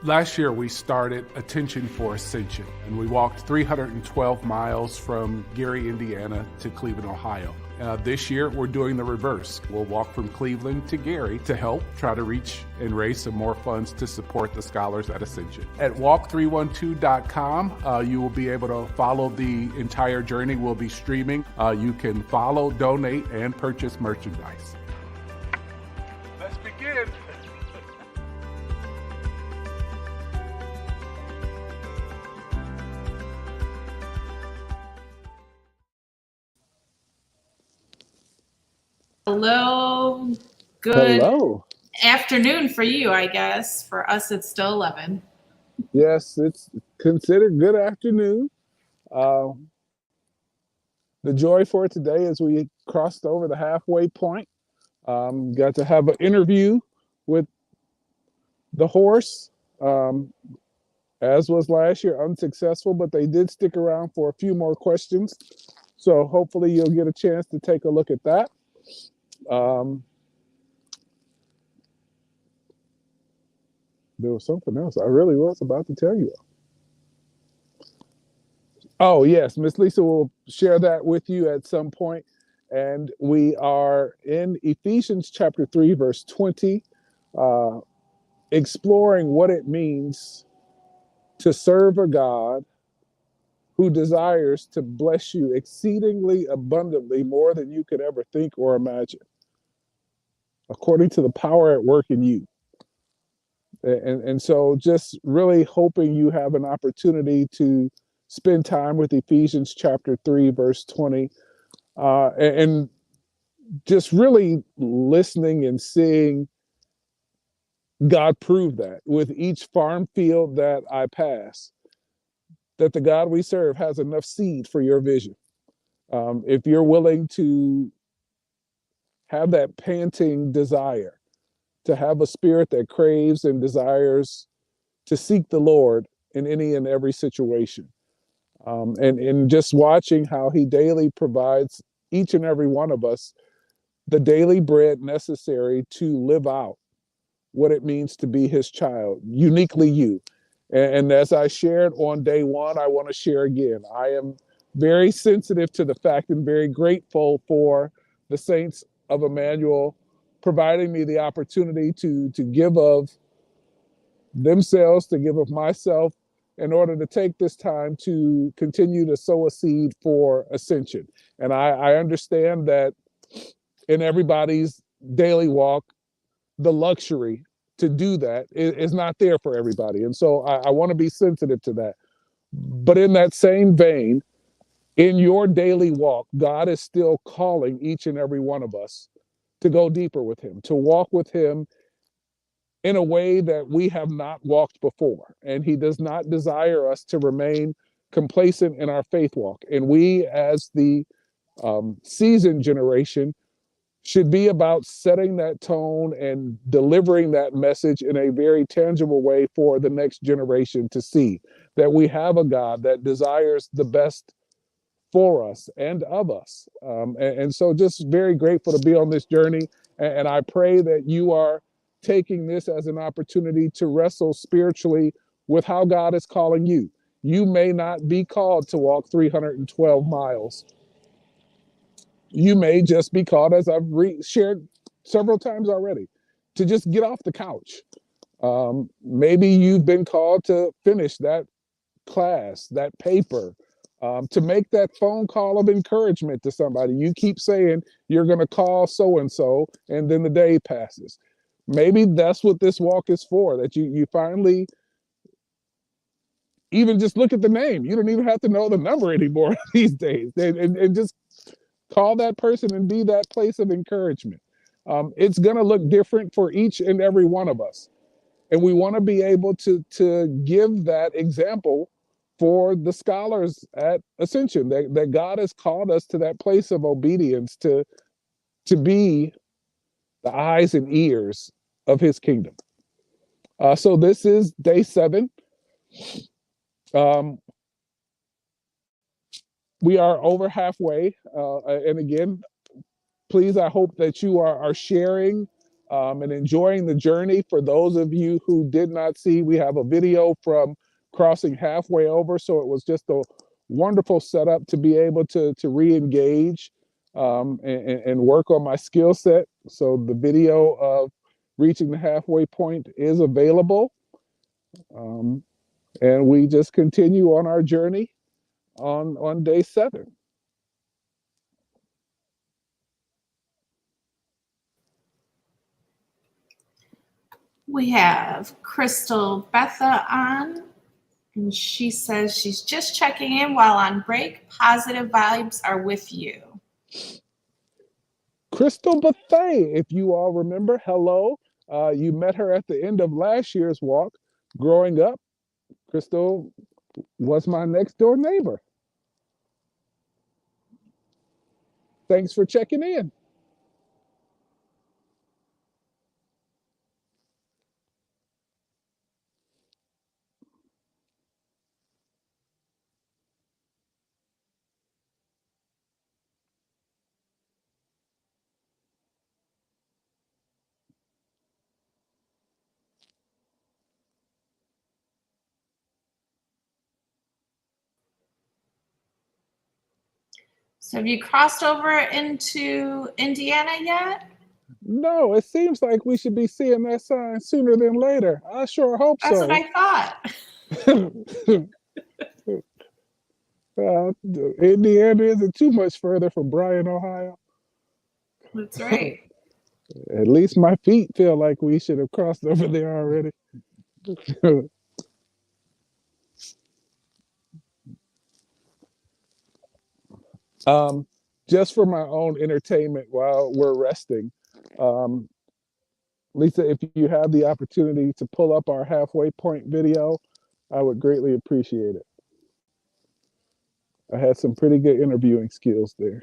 Last year, we started Attention for Ascension, and we walked 312 miles from Gary, Indiana to Cleveland, Ohio. This year, we're doing the reverse. We'll walk from Cleveland to Gary to help try to reach and raise some more funds to support the scholars at Ascension. At Walk312.com, you will be able to follow the entire journey. We'll be streaming. You can follow, donate, and purchase merchandise. Let's begin. Hello. Good afternoon for you, I guess. For us, it's still 11. Yes, it's considered good afternoon. The joy for today is we crossed over the halfway point. Got to have an interview with the horse, as was last year, unsuccessful, but they did stick around for a few more questions. So hopefully you'll get a chance to take a look at that. There was something else I really was about to tell you. Oh, yes, Miss Lisa will share that with you at some point. And we are in Ephesians chapter 3, verse 20, exploring what it means to serve a God who desires to bless you exceedingly abundantly, more than you could ever think or imagine, according to the power at work in you. And so just really hoping you have an opportunity to spend time with Ephesians chapter 3, verse 20, and just really listening and seeing God prove that with each farm field that I pass, that the God we serve has enough seed for your vision. If you're willing to have that panting desire, to have a spirit that craves and desires to seek the Lord in any and every situation. And just watching how he daily provides each and every one of us the daily bread necessary to live out what it means to be his child, uniquely you. And as I shared on day one, I want to share again. I am very sensitive to the fact and very grateful for the saints of Emmanuel providing me the opportunity to give of themselves, to give of myself, in order to take this time to continue to sow a seed for ascension. And I understand that in everybody's daily walk, the luxury to do that is not there for everybody. And so I want to be sensitive to that. But in that same vein, in your daily walk, God is still calling each and every one of us to go deeper with him, to walk with him in a way that we have not walked before. And he does not desire us to remain complacent in our faith walk. And we, as the seasoned generation, should be about setting that tone and delivering that message in a very tangible way for the next generation to see that we have a God that desires the best for us and of us. And so just very grateful to be on this journey. And I pray that you are taking this as an opportunity to wrestle spiritually with how God is calling you. You may not be called to walk 312 miles. You may just be called, as I've shared several times already, to just get off the couch. Maybe you've been called to finish that class, that paper, to make that phone call of encouragement to somebody. You keep saying you're going to call so-and-so, and then the day passes. Maybe that's what this walk is for, that you finally even just look at the name. You don't even have to know the number anymore these days. And just call that person and be that place of encouragement. It's going to look different for each and every one of us. And we want to be able to give that example for the scholars at Ascension, that God has called us to that place of obedience, to be the eyes and ears of his kingdom. So this is day 7. We are over halfway. And again, please, I hope that you are sharing and enjoying the journey. For those of you who did not see, we have a video from crossing halfway over. So it was just a wonderful setup to be able to re-engage and work on my skill set. So the video of reaching the halfway point is available. And we just continue on our journey on day 7. We have Crystal Betha on, and she says she's just checking in while on break. Positive vibes are with you. Crystal Betha, if you all remember, hello. You met her at the end of last year's walk. Growing up, Crystal was my next door neighbor. Thanks for checking in. So have you crossed over into Indiana yet? No, it seems like we should be seeing that sign sooner than later. I sure hope That's so. what I thought. Indiana isn't too much further from Bryan, Ohio. That's right. At least my feet feel like we should have crossed over there already. Just for my own entertainment while we're resting, Lisa, if you have the opportunity to pull up our halfway point video, I would greatly appreciate it. I had some pretty good interviewing skills there.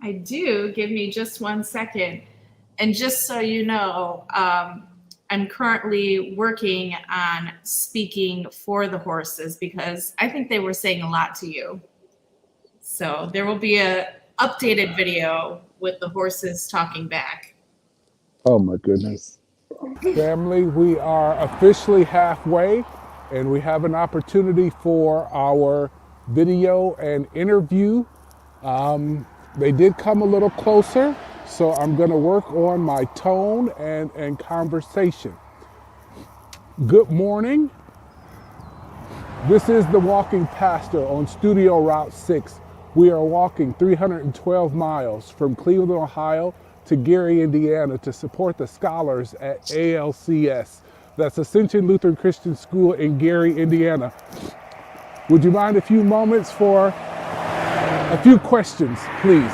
I do. Give me just 1 second. And just so you know, I'm currently working on speaking for the horses because I think they were saying a lot to you. So there will be a updated video with the horses talking back. Oh my goodness. Family, we are officially halfway and we have an opportunity for our video and interview. They did come a little closer, so I'm gonna work on my tone and conversation. Good morning. This is the Walking Pastor on Studio Route 6. We are walking 312 miles from Cleveland, Ohio to Gary, Indiana to support the scholars at ALCS. That's Ascension Lutheran Christian School in Gary, Indiana. Would you mind a few moments for a few questions, please?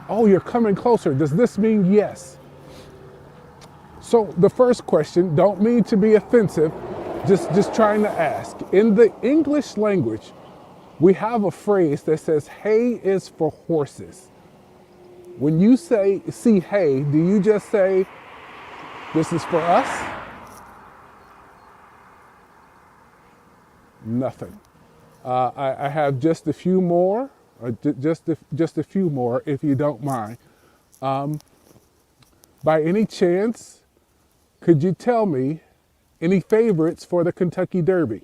Oh, you're coming closer. Does this mean yes? So the first question, don't mean to be offensive, just trying to ask. In the English language, we have a phrase that says, hay is for horses. When you see hay, do you just say, this is for us? Nothing. I have just a few more, just a few more, if you don't mind. By any chance, could you tell me any favorites for the Kentucky Derby?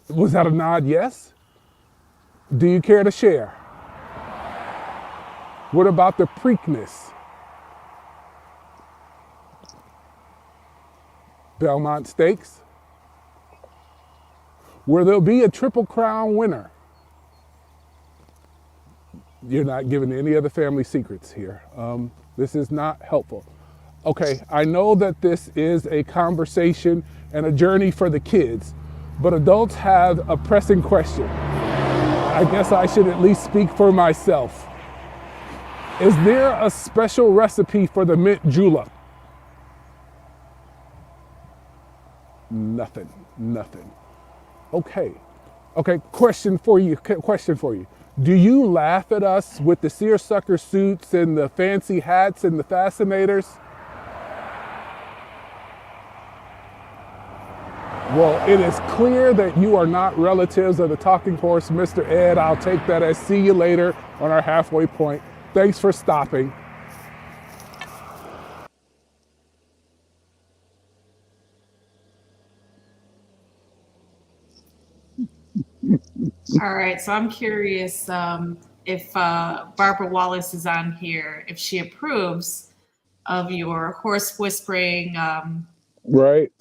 Was that a nod yes? Do you care to share? What about the Preakness? Belmont Stakes? Will there be a Triple Crown winner? You're not giving any of the family secrets here. This is not helpful. Okay, I know that this is a conversation and a journey for the kids, but adults have a pressing question. I guess I should at least speak for myself. Is there a special recipe for the mint julep? Nothing. Okay, question for you. Do you laugh at us with the seersucker suits and the fancy hats and the fascinators? Well, it is clear that you are not relatives of the talking horse, Mr. Ed. I'll take that as see you later on our halfway point. Thanks for stopping. All right, so I'm curious if Barbara Wallace is on here, if she approves of your horse whispering Right,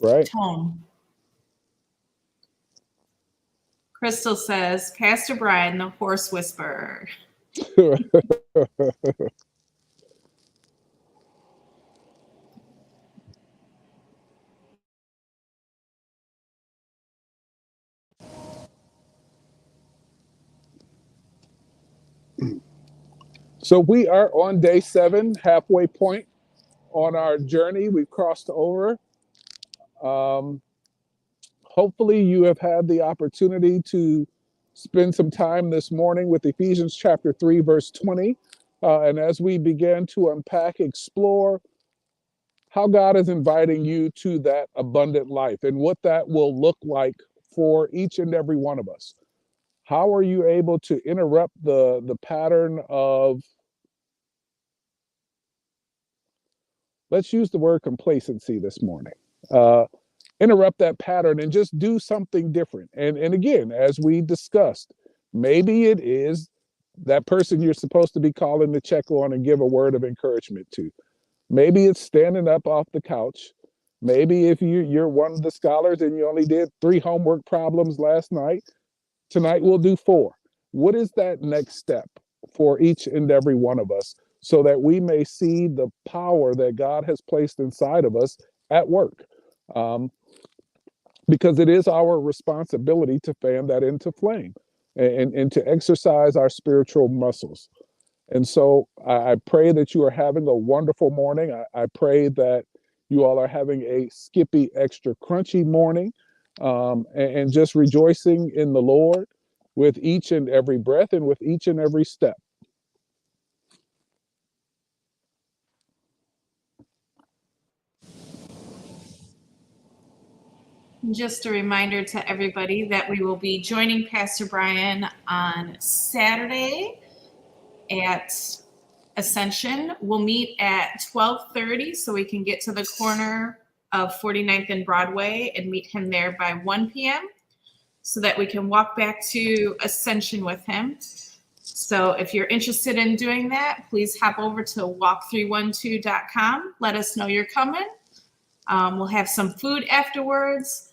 right. tone. Crystal says, Pastor Brian, the horse whisperer. So we are on day 7, halfway point on our journey. We've crossed over. Hopefully you have had the opportunity to spend some time this morning with Ephesians chapter 3, verse 20. And as we begin to unpack, explore how God is inviting you to that abundant life and what that will look like for each and every one of us. How are you able to interrupt the pattern of, let's use the word complacency this morning, interrupt that pattern and just do something different. And again, as we discussed, maybe it is that person you're supposed to be calling to check on and give a word of encouragement to. Maybe it's standing up off the couch. Maybe if you're one of the scholars and you only did 3 homework problems last night, tonight we'll do 4. What is that next step for each and every one of us so that we may see the power that God has placed inside of us at work? Because it is our responsibility to fan that into flame and to exercise our spiritual muscles. And so I pray that you are having a wonderful morning. I pray that you all are having a Skippy extra crunchy morning, and just rejoicing in the Lord with each and every breath and with each and every step. Just a reminder to everybody that we will be joining Pastor Brian on Saturday at Ascension. We'll meet at 12:30 so we can get to the corner of 49th and Broadway and meet him there by 1 p.m. so that we can walk back to Ascension with him. So if you're interested in doing that, please hop over to walk312.com. Let us know you're coming. We'll have some food afterwards.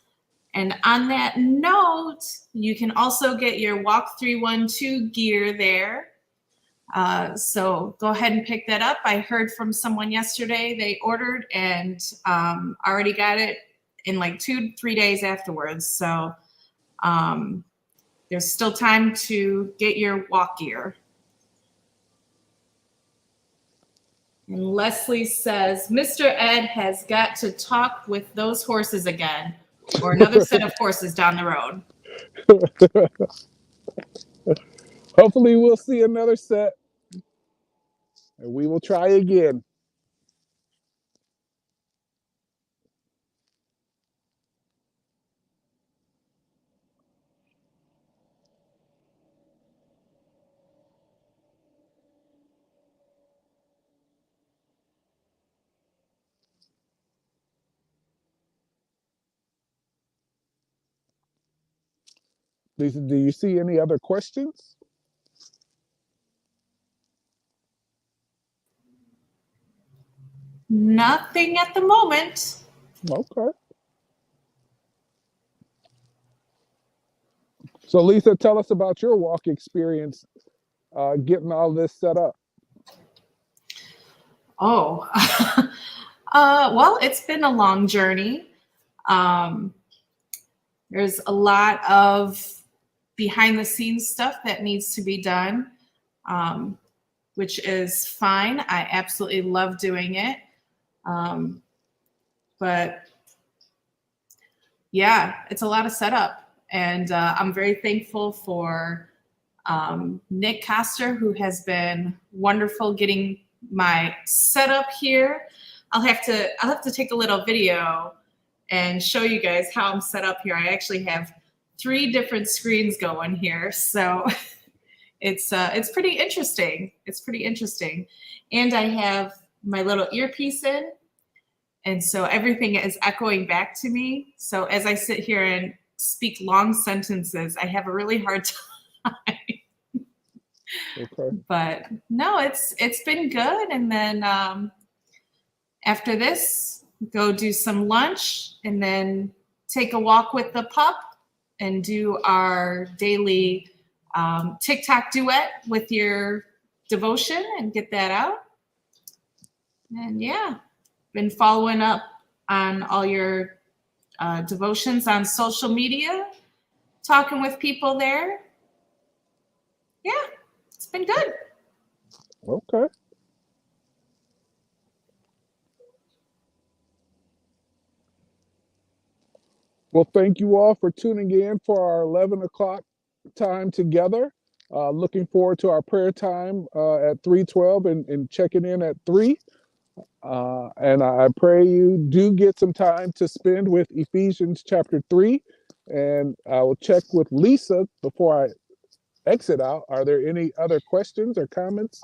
And on that note, you can also get your Walk312 gear there. So go ahead and pick that up. I heard from someone yesterday they ordered and already got it in like 2-3 days afterwards. So there's still time to get your walk gear. And Leslie says, Mr. Ed has got to talk with those horses again, or another set of horses down the road. Hopefully we'll see another set and we will try again. Lisa, do you see any other questions? Nothing at the moment. Okay. So Lisa, tell us about your walk experience getting all this set up. Oh, well, it's been a long journey. There's a lot of behind the scenes stuff that needs to be done, which is fine. I absolutely love doing it. But yeah, it's a lot of setup. And I'm very thankful for Nick Coster, who has been wonderful getting my setup here. I'll have to take a little video and show you guys how I'm set up here. I actually have 3 different screens going here. So it's pretty interesting. It's pretty interesting. And I have my little earpiece in. And so everything is echoing back to me. So as I sit here and speak long sentences, I have a really hard time. Okay. But no, it's been good. And then after this, go do some lunch and then take a walk with the pup and do our daily TikTok duet with your devotion and get that out. And yeah, been following up on all your devotions on social media, talking with people there. Yeah, it's been good. Okay. Well, thank you all for tuning in for our 11 o'clock time together. Looking forward to our prayer time at 3:12 and checking in at 3. And I pray you do get some time to spend with Ephesians chapter 3. And I will check with Lisa before I exit out. Are there any other questions or comments?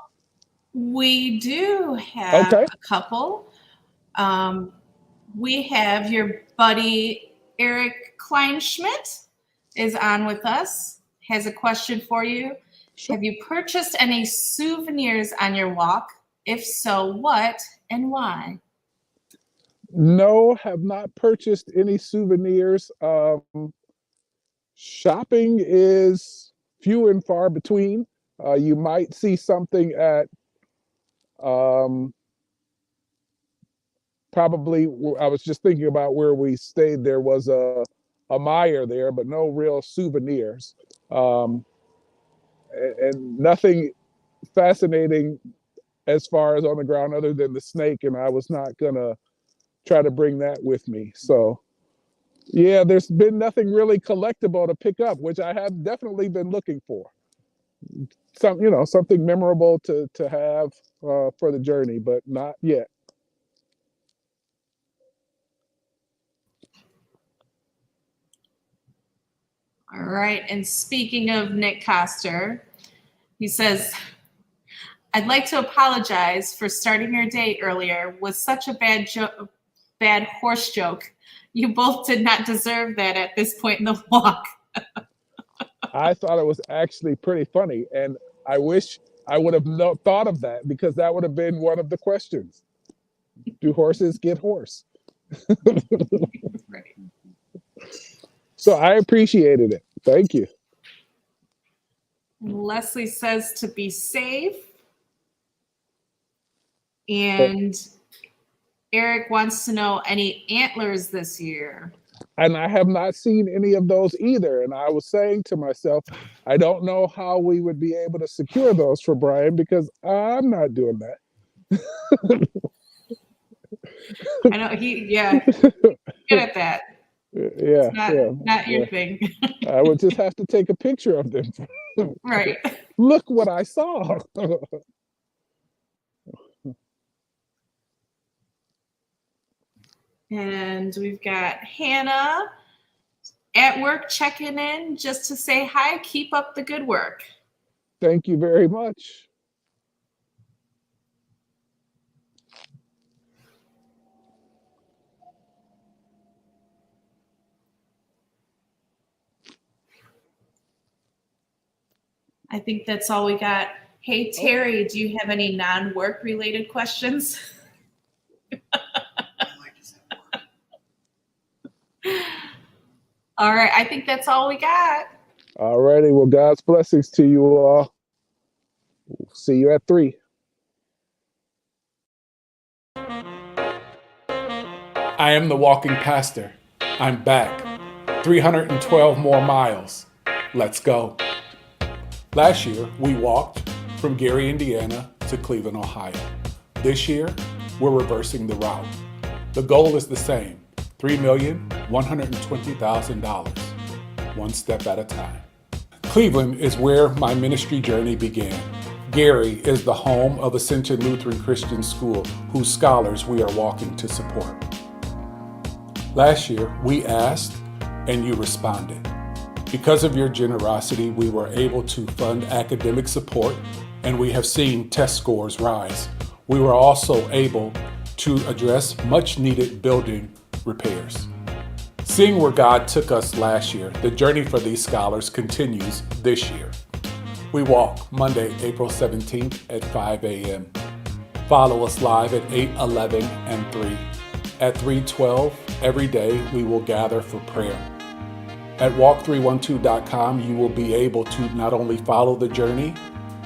We do have Okay. a couple. We have your buddy Eric Kleinschmidt is on with us, has a question for you. Sure. Have you purchased any souvenirs on your walk? If so, what and why? No, have not purchased any souvenirs. Shopping is few and far between. You might see something at probably, I was just thinking about where we stayed. There was a Meijer there, but no real souvenirs. And nothing fascinating as far as on the ground other than the snake, and I was not gonna try to bring that with me. So yeah, there's been nothing really collectible to pick up, which I have definitely been looking for. Something memorable to have for the journey, but not yet. All right. And speaking of Nick Coster, he says, I'd like to apologize for starting your day earlier with such a bad horse joke. You both did not deserve that at this point in the walk. I thought it was actually pretty funny, and I wish I would have thought of that, because that would have been one of the questions. Do horses get horse? Right. So I appreciated it. Thank you. Leslie says to be safe. And Eric wants to know any antlers this year. And I have not seen any of those either. And I was saying to myself, I don't know how we would be able to secure those for Brian, because I'm not doing that. I know good at that. Yeah, It's not your thing. I would just have to take a picture of them. Right. Look what I saw. And we've got Hannah at work checking in just to say hi. Keep up the good work. Thank you very much. I think that's all we got. Hey, Terry, do you have any non-work related questions? All right, I think that's all we got. All righty. Well, God's blessings to you all. See you at 3. I am the walking pastor. I'm back. 312 more miles. Let's go. Last year, we walked from Gary, Indiana to Cleveland, Ohio. This year, we're reversing the route. The goal is the same, $3,120,000, one step at a time. Cleveland is where my ministry journey began. Gary is the home of Ascension Lutheran Christian School, whose scholars we are walking to support. Last year, we asked and you responded. Because of your generosity, we were able to fund academic support and we have seen test scores rise. We were also able to address much needed building repairs. Seeing where God took us last year, the journey for these scholars continues this year. We walk Monday, April 17th at 5 a.m. Follow us live at 8, 11, and 3. At 3:12 every day, we will gather for prayer. At Walk312.com, you will be able to not only follow the journey,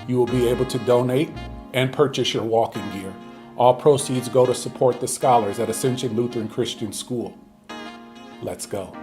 you will be able to donate and purchase your walking gear. All proceeds go to support the scholars at Ascension Lutheran Christian School. Let's go.